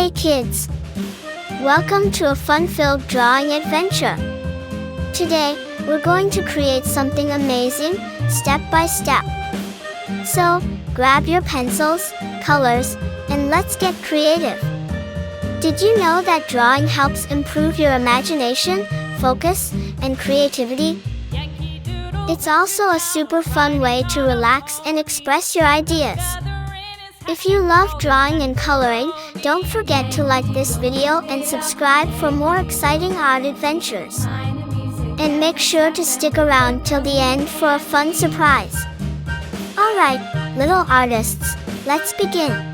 Hey kids! Welcome to a fun-filled drawing adventure. Today, we're going to create something amazing, step by step. So, grab your pencils, colors, and let's get creative. Did you know that drawing helps improve your imagination, focus, and creativity? It's also a super fun way to relax and express your ideas. If you love drawing and coloring, don't forget to like this video and subscribe for more exciting art adventures. And make sure to stick around till the end for a fun surprise. Alright, little artists, let's begin.